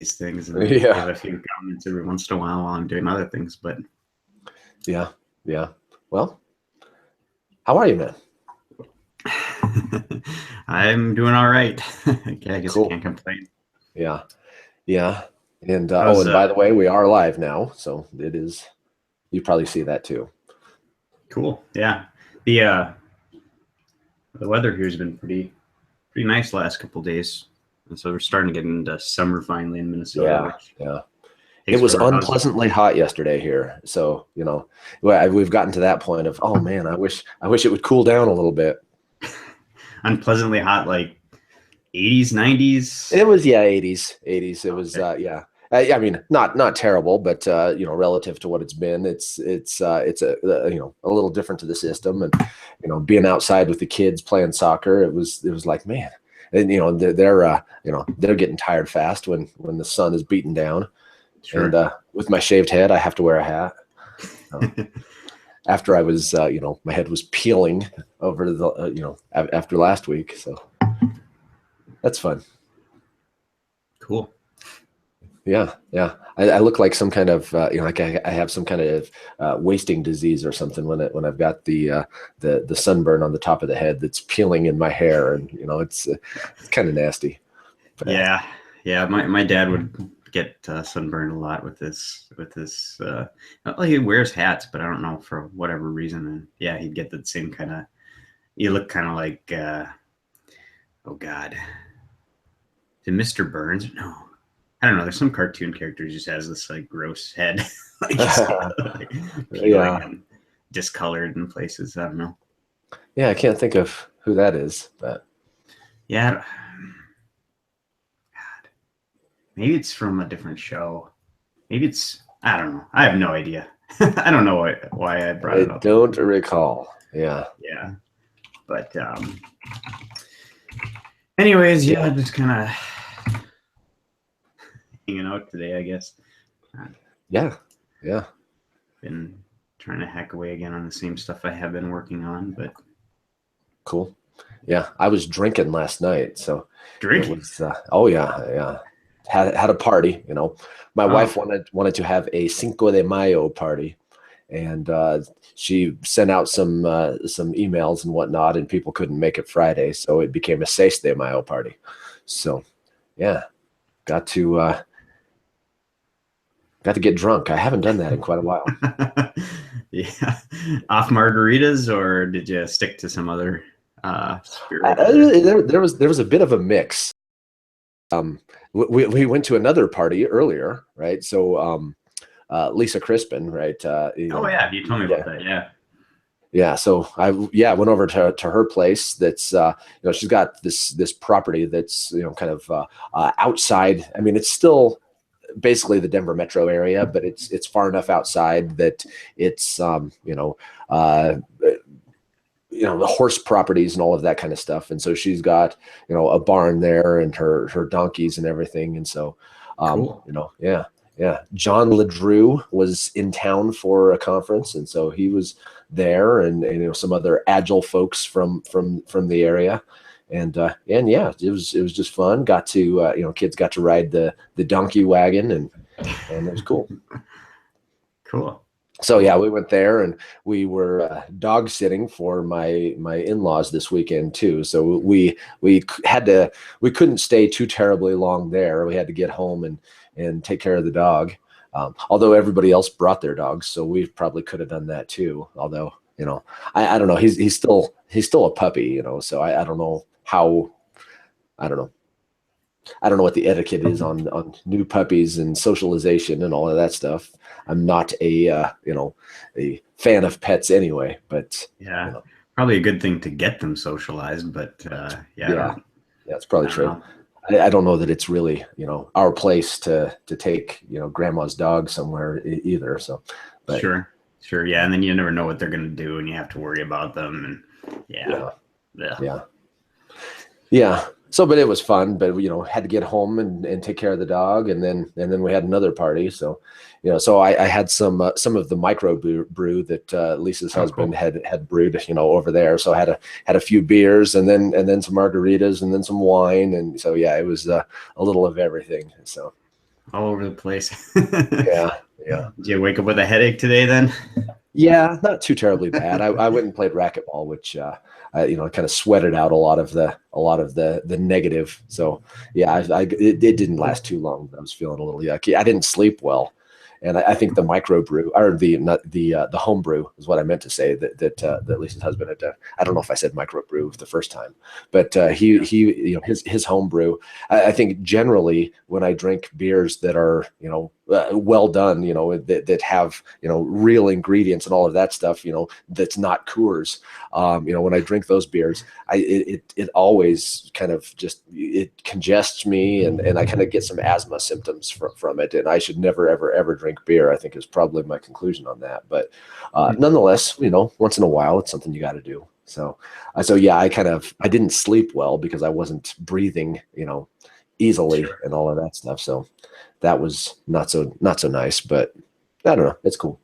these things and give Yeah. a few comments every once in a while I'm doing other things. But Yeah. Yeah. Well, how are you, man? I'm doing all right. I guess I Cool. can't complain. Yeah. Yeah. And oh, How's and by the way, we are live now, so it is. You probably see that too. cool? Yeah, the uh, the weather here has been pretty nice the last couple of days, and so we're starting to get into summer finally in Minnesota, Yeah. which Yeah. It takes was forever. How's unpleasantly hot yesterday here, so we've gotten to that point of, oh man, I wish it would cool down a little bit. unpleasantly hot, like 80s, 90s? It was, yeah, 80s. It was, Okay, yeah. I mean, not terrible, but relative to what it's been, it's a little different to the system, and being outside with the kids playing soccer, it was like, man, and they're getting tired fast when the sun is beating down, and sure. with my shaved head, I have to wear a hat. After I was, my head was peeling over after last week, so that's fun. Cool. Yeah, yeah. I look like some kind of like I have some kind of wasting disease or something when I've got the sunburn on the top of the head that's peeling in my hair, and it's kind of nasty. But Yeah. My dad would get sunburned a lot with this. Well, he wears hats, but I don't know for whatever reason. And yeah, he'd get the same kind of. You look kind of like oh God, did Mr. Burns? No, I don't know. There's some cartoon character who just has this like gross head, like, like peeling yeah, and discolored in places. I don't know. yeah. I can't think of who that is, but Yeah, maybe it's from a different show. Maybe it's I don't know. I have no idea. I don't know why I brought I it up. don't recall. Yeah, Yeah, but anyways, yeah, yeah, just kind of hanging out today, I guess. I've yeah, yeah. been trying to hack away again on the same stuff I have been working on, but Cool. Yeah, I was drinking last night, so it drinking. was. Oh yeah, yeah. Had a party. My Oh, wife wanted to have a Cinco de Mayo party, and she sent out some emails and whatnot, and people couldn't make it Friday, so it became a Seis de Mayo party. So yeah, got to uh, got to get drunk. I haven't done that in quite a while. yeah. Off margaritas, or did you stick to some other spirit? Or There was a bit of a mix. We went to another party earlier, right? So Lisa Crispin, right? oh yeah, you told me Yeah, about that. Yeah. yeah. So I went over to her place. That's she's got this property that's kind of outside. I mean, it's still basically the Denver metro area, but it's far enough outside that it's uh, the horse properties and all of that kind of stuff. And so she's got a barn there and her donkeys and everything. And so Cool. yeah, yeah. John LeDrew was in town for a conference, and so he was there, and some other agile folks from the area. And yeah, it was just fun. Got to kids got to ride the donkey wagon, and it was cool. Cool. So yeah, Cool. we went there, and we were dog sitting for my in-laws this weekend too. So we couldn't stay too terribly long there. We had to get home and take care of the dog. Although everybody else brought their dogs, so we probably could have done that too. Although I don't know. He's still a puppy, so I don't know how. I don't know. I don't know what the etiquette is on new puppies and socialization and all of that stuff. I'm not a fan of pets anyway, but Yeah. Probably a good thing to get them socialized, but yeah, yeah, yeah, it's probably I don't true. know. I don't know that it's really our place to take grandma's dog somewhere either. So, but Sure. Sure. Yeah. And then you never know what they're going to do and you have to worry about them. And yeah. yeah, Yeah. yeah. Yeah. So, but it was fun. But had to get home and take care of the dog, and then we had another party. So, so I had some of the micro brew that Lisa's Oh, husband cool. had brewed, over there. So I had a few beers, and then some margaritas, and then some wine, and so yeah, it was a little of everything. So all over the place. Yeah, yeah. Did you wake up with a headache today then? Yeah, not too terribly bad. I went and played racquetball, which I kind of sweated out a lot of the negative. So yeah, it didn't last too long. I was feeling a little yucky. I didn't sleep well, and I think the microbrew or the not the home brew is what I meant to say that Lisa's husband had. I don't know if I said microbrew the first time, but his home brew. I think generally when I drink beers that are well done, that have real ingredients and all of that stuff, that's not Coors. When I drink those beers, it always kind of just it congests me, and I kind of get some asthma symptoms from it. And I should never ever drink beer, I think, is probably my conclusion on that. But nonetheless, once in a while, it's something you got to do. So yeah, I didn't sleep well because I wasn't breathing, easily Sure. and all of that stuff. So that was not so nice, but I don't know. It's cool.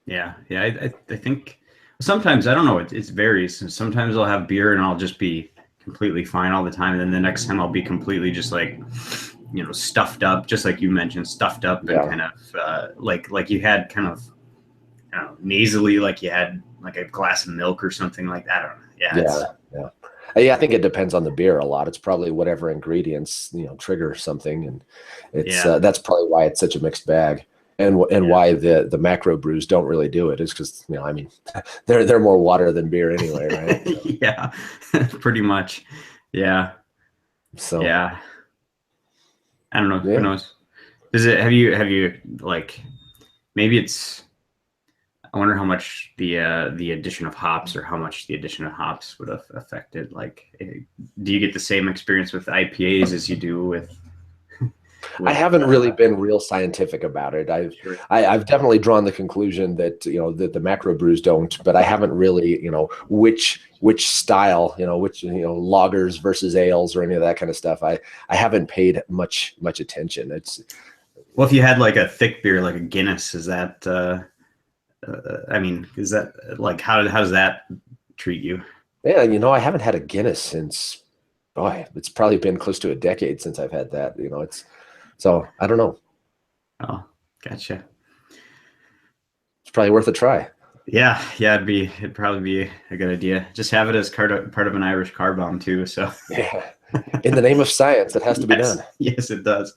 Yeah, yeah. I think sometimes I don't know. It varies. Sometimes I'll have beer and I'll just be completely fine all the time, and then the next time I'll be completely just like, stuffed up, just like you mentioned, stuffed up and Yeah. kind of like you had kind of, I don't know, nasally, like you had like a glass of milk or something like that. I don't know. Yeah, Yeah. it's Yeah. Yeah, I think it depends on the beer a lot. It's probably whatever ingredients, trigger something. And it's yeah, that's probably why it's such a mixed bag. And yeah, why the macro brews don't really do it is because, I mean, they're more water than beer anyway, right? yeah, pretty much. Yeah, So yeah. I don't know. Who yeah. knows? Does it? Have you like maybe it's I wonder how much the addition of hops or how much the addition of hops would have affected. Like, do you get the same experience with IPAs as you do with I with? haven't really been real scientific about it. Sure. I've definitely drawn the conclusion that that the macro brews don't, but I haven't really which style, which lagers versus ales or any of that kind of stuff. I haven't paid much attention. It's Well, if you had like a thick beer, like a Guinness, is that? I mean, is that like how does that treat you? yeah, I haven't had a Guinness since, boy, it's probably been close to a decade since I've had that. It's so I don't know. Oh, gotcha. It's probably worth a try. Yeah, yeah, it'd probably be a good idea. Just have it as part of an Irish car bomb too. So Yeah, in the name of science, it has to be yes, done. yes, it does.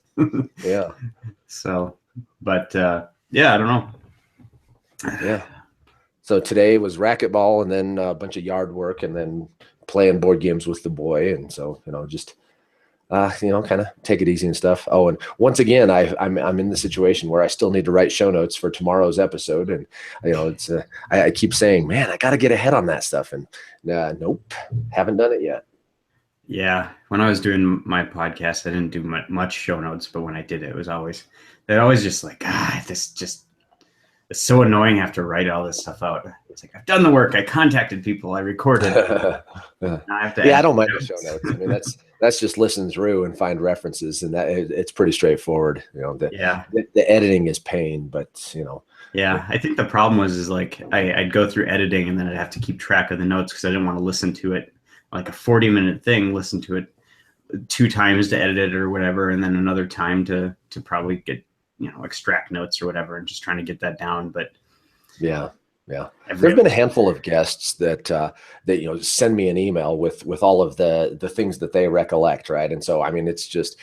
Yeah, So, but yeah, I don't know. yeah. So today was racquetball and then a bunch of yard work and then playing board games with the boy. And so, just, kind of take it easy and stuff. Oh, and once again, I'm in the situation where I still need to write show notes for tomorrow's episode. And, it's, I keep saying, man, I got to get ahead on that stuff. And nope, haven't done it yet. Yeah, when I was doing my podcast, I didn't do much show notes, but when I did it, they're always just like, this just it's so annoying. I have to write all this stuff out. It's like I've done the work. I contacted people. I recorded. Yeah, Now I have to I add don't mind the show notes. notes. I mean, that's just listen through and find references, and it's pretty straightforward. The, Yeah, the the editing is pain, but yeah. I think the problem was is like I'd go through editing and then I'd have to keep track of the notes because I didn't want to listen to it like a 40-minute thing. Listen to it two times to edit it or whatever, and then another time to probably get extract notes or whatever, and just trying to get that down. But yeah, yeah. There every have been a episode, handful of guests that send me an email with all of the things that they recollect, right? And so I mean, it's just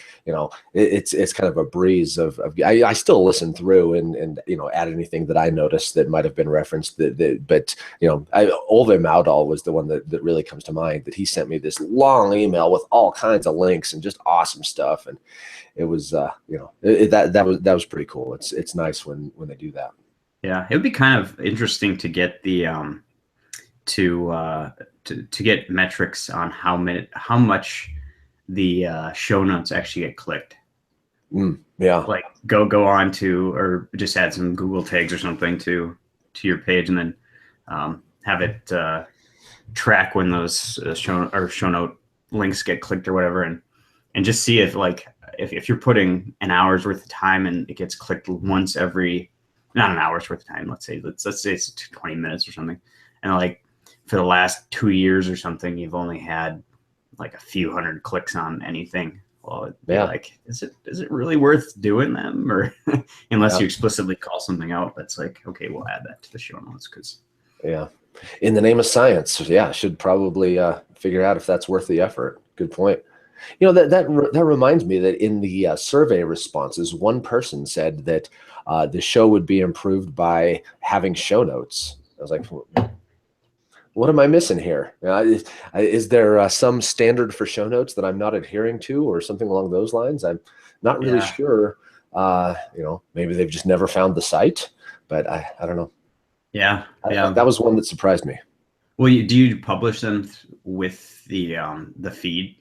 it's kind of a breeze of I still listen through and add anything that I noticed that might have been referenced. But Olve Maudal was the one that really comes to mind. That he sent me this long email with all kinds of links and just awesome stuff, and it was that was pretty cool. It's nice when they do that. yeah, it would be kind of interesting to get the to get metrics on how much the show notes actually get clicked. Yeah. Like go on to or just add some Google tags or something to your page, and then have it track when those show note links get clicked or whatever, and just see if like if you're putting an hour's worth of time and it gets clicked once every not an hour's worth of time, let's say it's 20 minutes or something, and like for the last 2 years or something you've only had like a few hundred clicks on anything, well, it'd be Yeah. like, is it really worth doing them, or unless Yeah. you explicitly call something out that's like, okay, we'll add that to the show notes because. Yeah. In the name of science. Yeah. Should probably figure out if that's worth the effort. Good point. That reminds me that in the survey responses, one person said that the show would be improved by having show notes. I was like, what am I missing here? Is there some standard for show notes that I'm not adhering to, or something along those lines? I'm not really Yeah. sure. Maybe they've just never found the site, but I don't know. Yeah. Yeah. That was one that surprised me. Well, do you publish them with the feed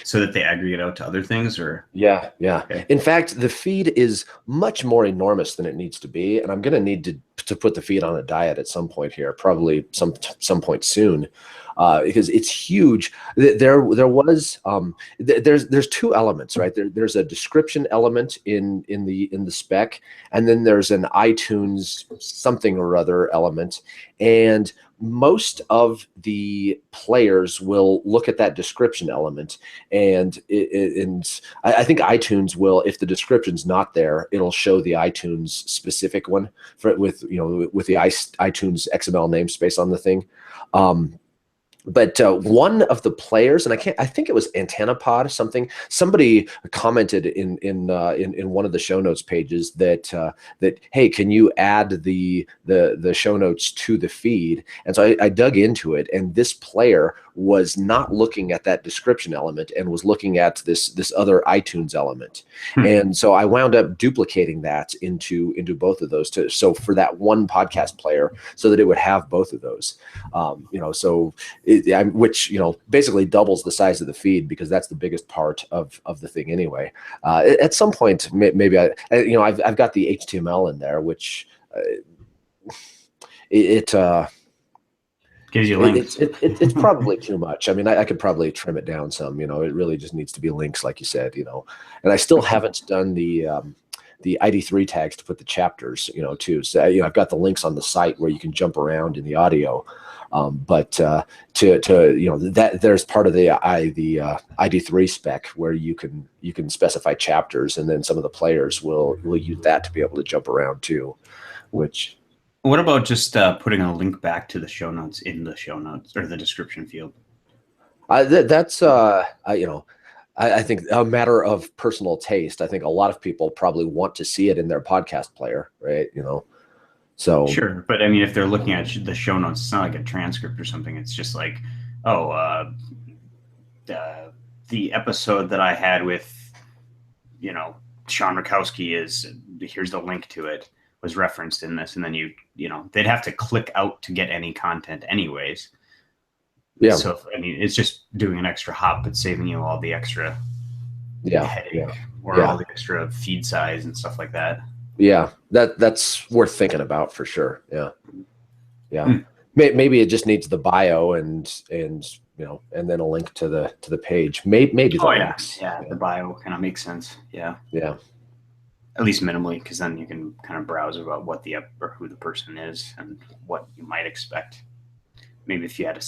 so that they aggregate out to other things, or? Yeah, yeah. Okay. In fact, the feed is much more enormous than it needs to be, and I'm going to need to put the feed on a diet at some point here, probably some point soon, because it's huge. There's two elements, right? There's a description element in the spec, and then there's an iTunes something or other element, and most of the players will look at that description element, and I think iTunes will, if the description's not there, it'll show the iTunes specific one with the iTunes XML namespace on the thing. But one of the players, and I think it was AntennaPod, somebody commented in one of the show notes pages that hey, can you add the show notes to the feed? And so I dug into it, and this player was not looking at that description element and was looking at this other iTunes element. And so I wound up duplicating that into both of those so for that one podcast player, so that it would have both of those. Which basically doubles the size of the feed, because that's the biggest part of the thing anyway. At some point, maybe I've got the HTML in there, which Gives you links. It's probably too much. I mean, I could probably trim it down some. It really just needs to be links, like you said. And I still haven't done the ID3 tags to put the chapters, too. So I've got the links on the site where you can jump around in the audio. But that there's part of the ID3 spec where you can specify chapters, and then some of the players will use that to be able to jump around too. Which, what about just putting a link back to the show notes in the show notes or the description field? That's I think a matter of personal taste. I think a lot of people probably want to see it in their podcast player, right? So sure, but I mean, if they're looking at the show notes, it's not like a transcript or something. It's just like, the episode that I had with, Sean Rakowski here's the link to it, was referenced in this, and then they'd have to click out to get any content anyways. Yeah. So it's just doing an extra hop, but saving you all the extra headache or all the extra feed size and stuff like that. Yeah, that's worth thinking about for sure. Yeah. Maybe it just needs the bio and then a link to the page. Maybe the links. Yeah, the bio kind of makes sense. Yeah. At least minimally, because then you can kind of browse about what or who the person is and what you might expect. Maybe if you had a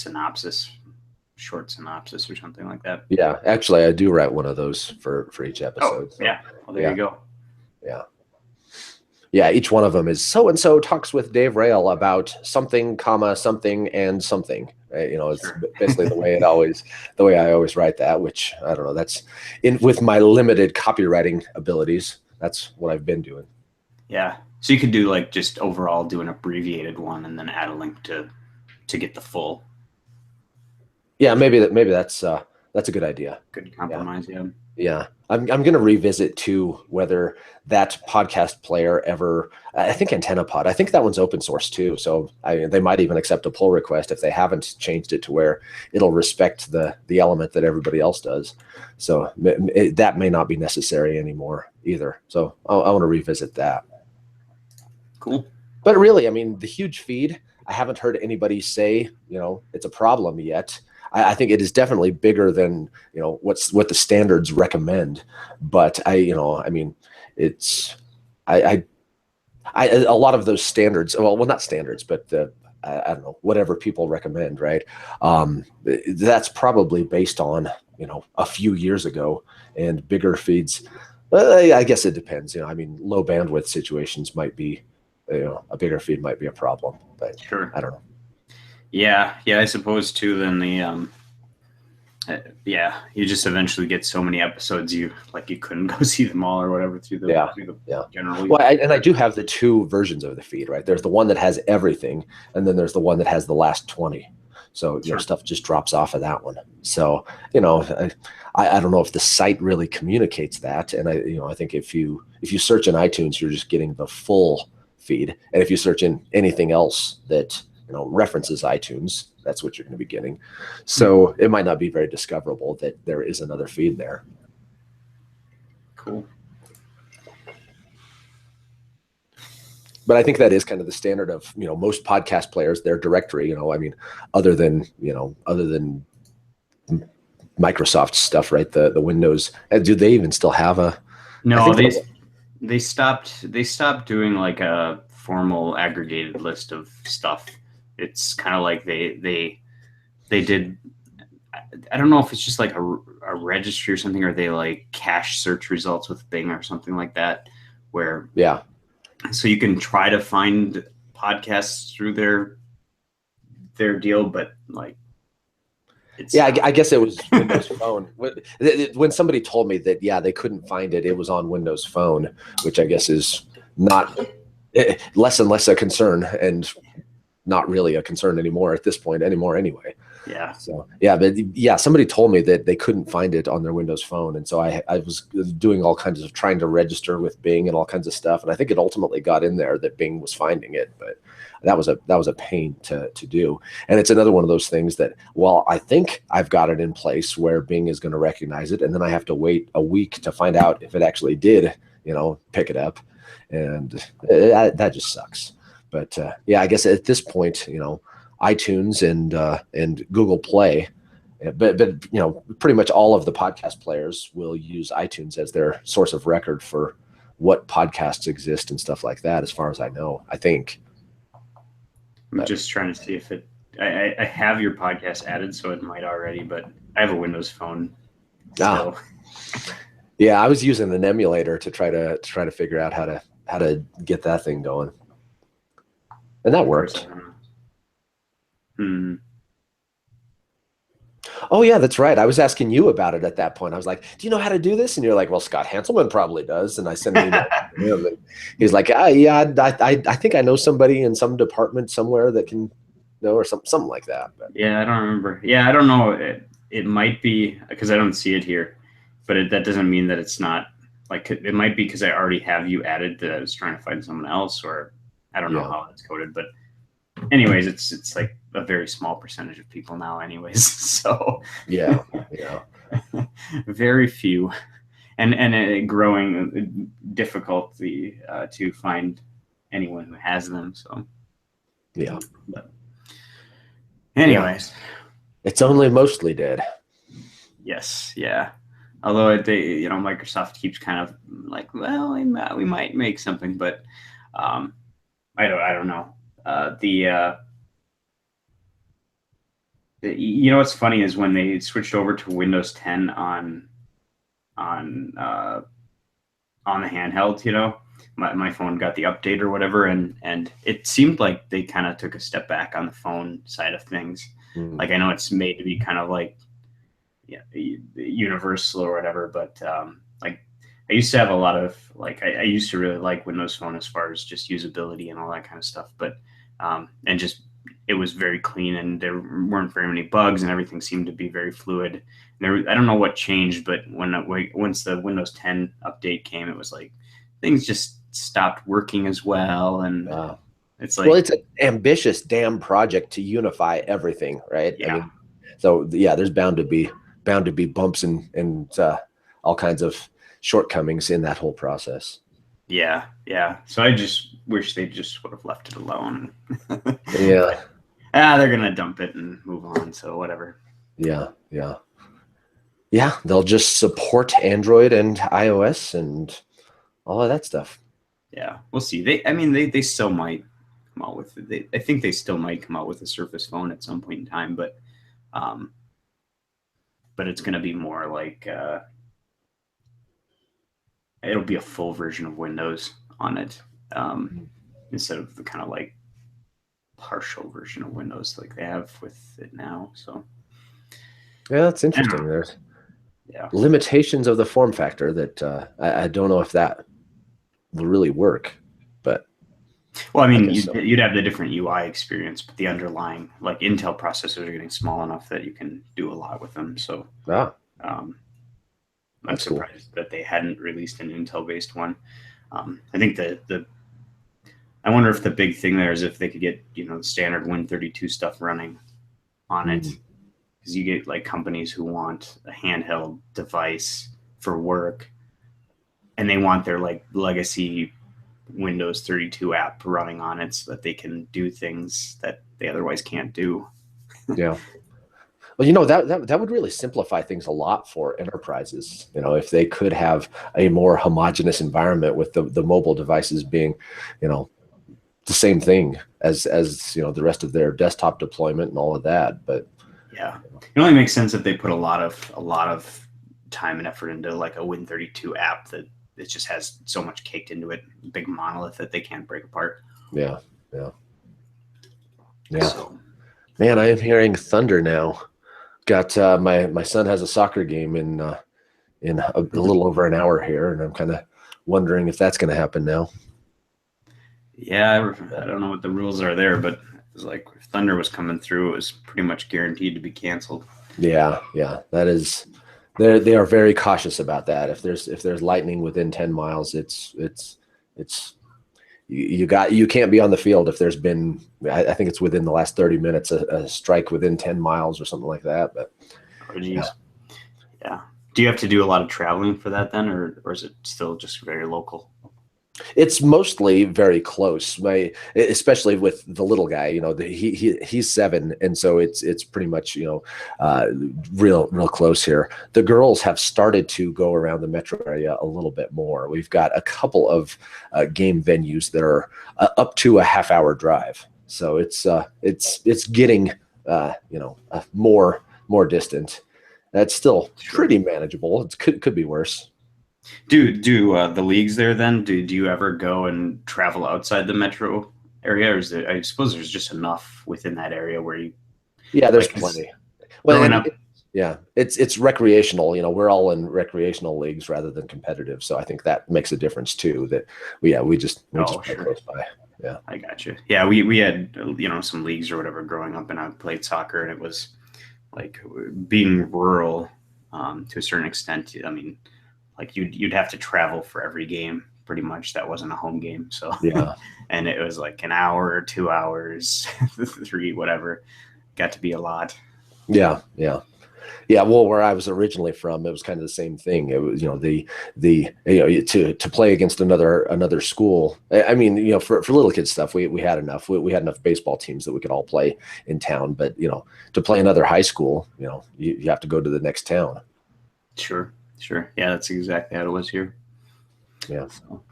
short synopsis or something like that. Yeah, actually, I do write one of those for each episode. Oh, yeah. Well, there you go. Yeah, each one of them is so-and-so talks with Dave Rail about something, something, and something. Right? It's basically the way I always write that, which I don't know. That's with my limited copywriting abilities. That's what I've been doing. Yeah. So you could do just overall do an abbreviated one and then add a link to get the full. Yeah, maybe that's a good idea. Good compromise. Yeah. Yeah. I'm going to revisit too whether that podcast player ever. I think AntennaPod. I think that one's open source too. So they might even accept a pull request if they haven't changed it to where it'll respect the element that everybody else does. So that may not be necessary anymore either. So I want to revisit that. Cool. But really, I mean, the huge feed. I haven't heard anybody say it's a problem yet. I think it is definitely bigger than what the standards recommend, but a lot of those standards, well not standards, but I don't know, whatever people recommend, right? That's probably based on a few years ago, and bigger feeds. I guess it depends. I mean, low bandwidth situations might be, a bigger feed might be a problem, but Sure. I don't know. Yeah, yeah, I suppose too. Then yeah, you just eventually get so many episodes you couldn't go see them all or whatever Yeah, through the yeah. generally. Well, I do have the two versions of the feed, right? There's the one that has everything, and then there's the one that has the last 20. So, Sure. stuff just drops off of that one. So, I don't know if the site really communicates that. And I think if you search in iTunes, you're just getting the full feed. And if you search in anything else that, references iTunes, that's what you're going to be getting. So it might not be very discoverable that there is another feed there. Cool. But I think that is kind of the standard of most podcast players, their directory. I mean, other than Microsoft stuff, right? The Windows. Do they even still have a? I No, think they stopped doing like a formal aggregated list of stuff. It's kind of like they did. I don't know if it's just like a registry or something, or they like cache search results with Bing or something like that, where yeah. so you can try to find podcasts through their deal, but like it's Yeah, not. I guess it was Windows Phone. When somebody told me that, yeah, they couldn't find it, it was on Windows Phone, which I guess is not less and less a concern, and not really a concern anymore at this point anymore anyway. Yeah. So yeah, but yeah, somebody told me that they couldn't find it on their Windows Phone, and so I was doing all kinds of trying to register with Bing and all kinds of stuff, and I think it ultimately got in there that Bing was finding it, but that was a pain to do. And it's another one of those things that, well, I think I've got it in place where Bing is going to recognize it, and then I have to wait a week to find out if it actually did, pick it up, and that just sucks. But yeah, I guess at this point, iTunes and Google Play, but pretty much all of the podcast players will use iTunes as their source of record for what podcasts exist and stuff like that. As far as I know, I think. I'm But just trying to see if it. I have your podcast added, so it might already, but I have a Windows phone still. yeah, I was using an emulator to try to figure out how to get that thing going, and that Of course, I worked. don't know. Hmm. Oh yeah, that's right. I was asking you about it at that point. I was like, "Do you know how to do this?" And you're like, "Well, Scott Hanselman probably does." And I sent an email to him, and he's like, "Yeah, I think I know somebody in some department somewhere that can know, or something like that." But Yeah, I don't remember. Yeah, I don't know. It might be because I don't see it here, but that doesn't mean that it's not. Like it might be because I already have you added that I was trying to find someone else, or I don't know yeah, how it's coded. But anyways, it's like a very small percentage of people now, anyways. So yeah, yeah, very few, and a growing difficulty to find anyone who has them. So, yeah, but yeah. anyways, It's only mostly dead. yes, yeah. Although Microsoft keeps kind of like, well, we might make something, but um, I don't know. What's funny is when they switched over to Windows 10 on uh, on the handheld, my phone got the update or whatever, and it seemed like they kind of took a step back on the phone side of things. Mm. Like I know it's made to be kind of like universal or whatever, but like I used to have a lot of like I used to really like Windows Phone as far as just usability and all that kind of stuff, but and just it was very clean and there weren't very many bugs and everything seemed to be very fluid. I don't know what changed, but once the Windows 10 update came, it was like things just stopped working as well, and it's Well, like it's an ambitious damn project to unify everything, right? I yeah, mean, so yeah, there's bound to be bumps and all kinds of shortcomings in that whole process. yeah. So I just wish they just would have left it alone. Yeah, But they're gonna dump it and move on. So whatever. yeah, yeah, yeah. They'll just support Android and iOS and all of that stuff. Yeah, we'll see. I mean, they still might come out with it. I think they still might come out with a Surface phone at some point in time, but um, but it's going to be more like it'll be a full version of Windows on it, um, instead of the kind of like partial version of Windows like they have with it now. So Yeah, that's I don't interesting. know. There's Yeah. limitations of the form factor that I don't know if that will really work, but Well, I I mean, guess so. you'd have the different UI experience, but the underlying like Intel processors are getting small enough that you can do a lot with them. So Ah, um, I'm that's cool. surprised that they hadn't released an Intel based one. I think the I wonder if the big thing there is if they could get the standard Win32 stuff running on it, Mm, because you get like companies who want a handheld device for work, and they want their like legacy Windows 32 app running on it so that they can do things that they otherwise can't do. yeah. Well, that would really simplify things a lot for enterprises. If they could have a more homogeneous environment with the mobile devices being, you know, the same thing as the rest of their desktop deployment and all of that. But Yeah, it only makes sense if they put a lot of time and effort into like a Win32 app that it just has so much caked into it, big monolith that they can't break apart. yeah, yeah, yeah. So Man, I am hearing thunder now. Got my son has a soccer game in a little over an hour here, and I'm kind of wondering if that's going to happen now. yeah, I don't know what the rules are there, but it was like if thunder was coming through, it was pretty much guaranteed to be canceled. Yeah, yeah, that is. They are very cautious about that. If there's lightning within 10 miles, it's you can't be on the field if there's been I think it's within the last 30 minutes a strike within 10 miles or something like that. But Oh, yeah. geez. Yeah. Do you have to do a lot of traveling for that then, or is it still just very local? It's mostly very close. Especially with the little guy, he's 7, and so it's pretty much real close here. The girls have started to go around the metro area a little bit more. We've got a couple of game venues that are up to a half-hour drive, so it's getting more distant. That's still Sure. pretty manageable. It could be worse. Do the leagues there then? Do you ever go and travel outside the metro area, or is there? I suppose there's just enough within that area where you Yeah, there's like 'cause plenty. Well, growing and up. yeah, it's recreational. We're all in recreational leagues rather than competitive, so I think that makes a difference too. That we just Oh, play sure. close by. Yeah, I got you. Yeah, we had some leagues or whatever growing up, and I played soccer, and it was like being rural to a certain extent. I mean, like you'd have to travel for every game pretty much. That wasn't a home game, so yeah, and it was like an hour, 2 hours, three, whatever. Got to be a lot. yeah, yeah. Yeah, well, where I was originally from, it was kind of the same thing. It was, to play against another school. I mean, for little kids stuff, we had enough. We had enough baseball teams that we could all play in town. But to play another high school, you have to go to the next town. Sure, sure. Yeah, that's exactly how it was here. Yeah, So,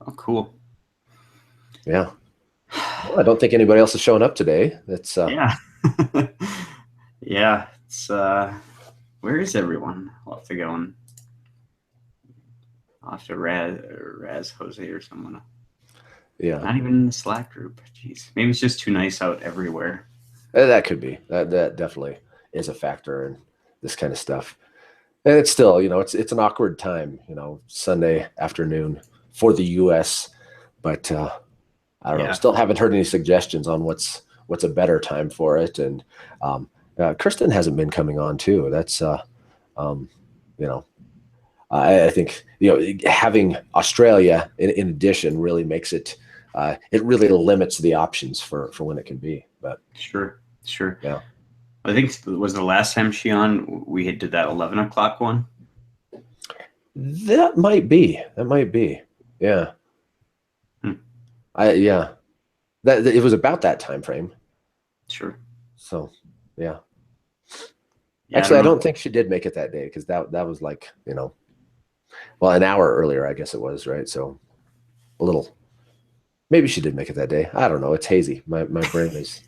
oh, cool. yeah. Well, I don't think anybody else is showing up today. That's Yeah, yeah. It's where is everyone? I'll have to go and I'll have to Raz Jose or someone. yeah. Not even in the Slack group. Jeez, maybe it's just too nice out everywhere. That could be. That definitely is a factor in this kind of stuff. And it's still, it's an awkward time, Sunday afternoon for the U.S. But I don't know. Yeah, Still haven't heard any suggestions on what's a better time for it. And Kirsten hasn't been coming on too. That's um, you know, I think having Australia in addition really makes it. It really limits the options for when it can be. But sure, sure. yeah. I think it was the last time she on. We did that 11 o'clock one. That might be. That might be. Yeah. Hmm, Yeah. That it was about that time frame. sure. So, yeah. Yeah, I don't Actually, I know. don't think she did make it that day because that was like, well, an hour earlier, I guess it was, right? So a little. Maybe she did make it that day. I don't know. It's hazy. My brain is.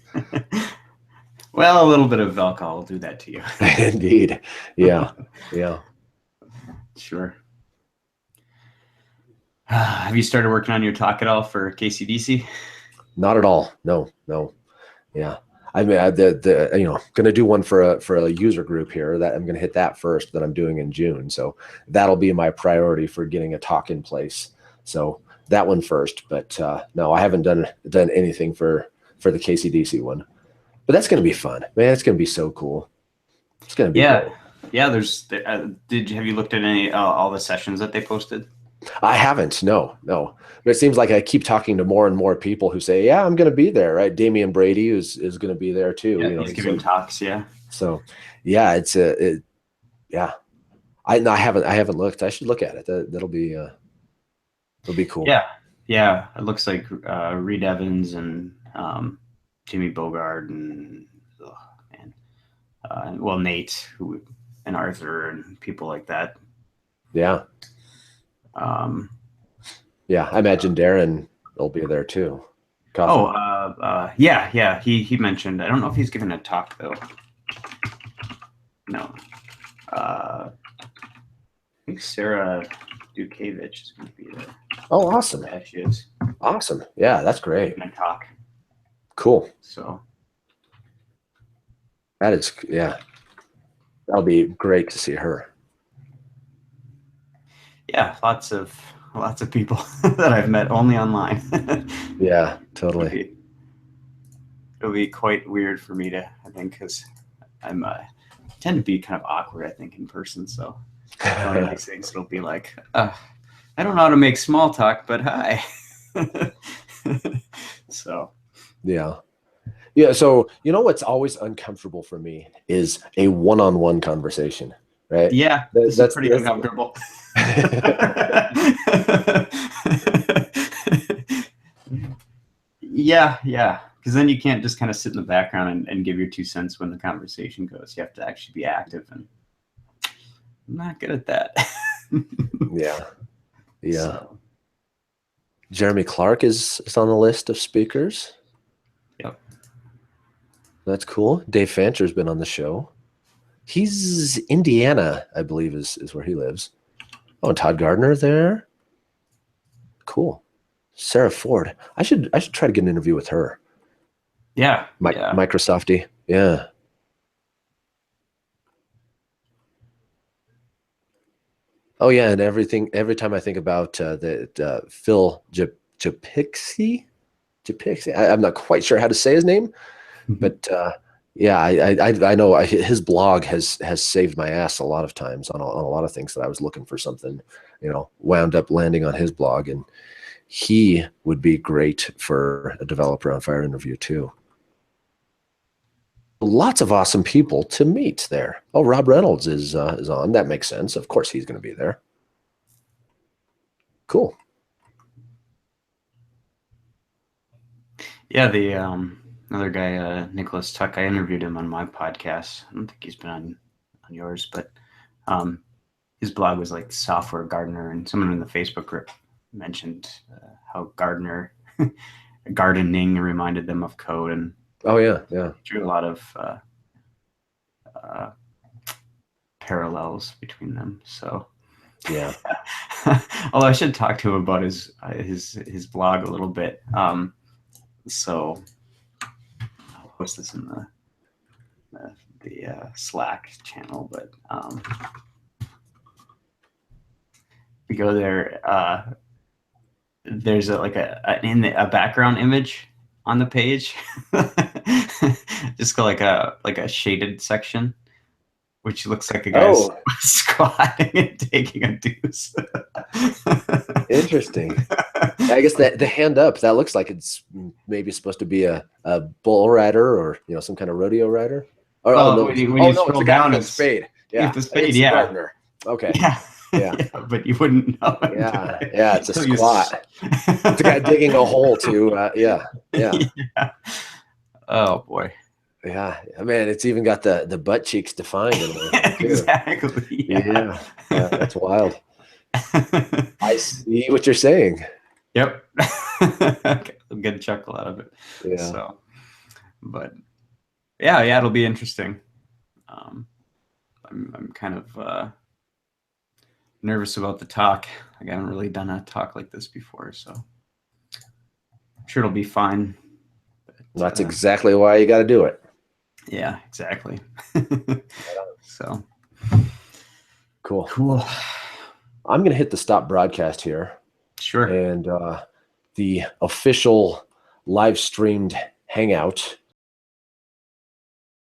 Well, a little bit of alcohol will do that to you. Indeed. Yeah. Yeah. Sure. Have you started working on your talk at all for KCDC? Not at all. No, no. Yeah. I mean, going to do one for a user group here that I'm going to hit that first that I'm doing in June. So that'll be my priority for getting a talk in place. So that one first, but no, I haven't done anything for the KCDC one, but that's going to be fun, man. It's going to be so cool. It's going to be Yeah. great. Yeah. Have you looked at any, all the sessions that they posted? I haven't, no. But it seems like I keep talking to more and more people who say, yeah, I'm going to be there. Right. Damian Brady is going to be there too. Yeah. He's giving talks. Yeah. So yeah, yeah. I haven't looked. I should look at it. That'll be cool. Yeah. Yeah. It looks like Reed Evans and Jimmy Bogard and Nate and Arthur and people like that. Yeah. Yeah. I imagine Darren will be there too. Yeah. He mentioned. I don't know if he's given a talk though. No. I think Sarah Dukevich is going to be there. Oh, awesome. Yeah, she is. Awesome. Yeah, that's great. Giving a talk. Cool. So that is, yeah. That'll be great to see her. Yeah, lots of people that I've met only online. Yeah, totally. It'll be quite weird for me to, I think, because I'm tend to be kind of awkward, I think, in person. So one of these things, it'll be like, I don't know how to make small talk, but hi. So yeah. So what's always uncomfortable for me is a one-on-one conversation, right? Yeah, that's pretty uncomfortable. Yeah. Because then you can't just kind of sit in the background and give your 2 cents when the conversation goes. You have to actually be active, and I'm not good at that. Yeah. So. Jeremy Clark is on the list of speakers. Yep. That's cool. Dave Fancher's been on the show. He's Indiana, I believe, is where he lives. Oh, and Todd Gardner there. Cool. Sarah Ford. I should try to get an interview with her. Yeah. Microsofty. Yeah. Oh yeah, and every time I think about the Phil Japixi, I'm not quite sure how to say his name, but yeah, I know his blog has saved my ass a lot of times on a lot of things that I was looking for something, wound up landing on his blog, and he would be great for a developer on Fire interview too. Lots of awesome people to meet there. Oh, Rob Reynolds is on. That makes sense. Of course, he's going to be there. Cool. Yeah, the other guy, Nicholas Tuck, I interviewed him on my podcast. I don't think he's been on yours, but his blog was like Software Gardener, and someone in the Facebook group mentioned how gardening reminded them of code, and oh yeah, drew a lot of parallels between them. So yeah. Although I should talk to him about his blog a little bit. So I'll post this in the Slack channel, but if you go there, there's a background image on the page, just go like a shaded section, which looks like a guy squatting and taking a deuce. Interesting. I guess the hand up, that looks like it's maybe supposed to be a bull rider or some kind of rodeo rider. Or when you scroll down, it's spade. Yeah, the spade. Yeah, gardener. Okay. Yeah, but you wouldn't know. Yeah, it's a squat. It's a guy digging a hole to. Yeah. Oh boy. Yeah, man, it's even got the butt cheeks defined in there. Exactly. Yeah, that's wild. I see what you're saying. Yep. I'll get a chuckle out of it. Yeah. So, but yeah, it'll be interesting. Um, I'm kind of nervous about the talk. Like I haven't really done a talk like this before, so I'm sure it'll be fine. That's exactly why you got to do it. Yeah, exactly. So cool. I'm going to hit the stop broadcast here. Sure. And the official live streamed Hangout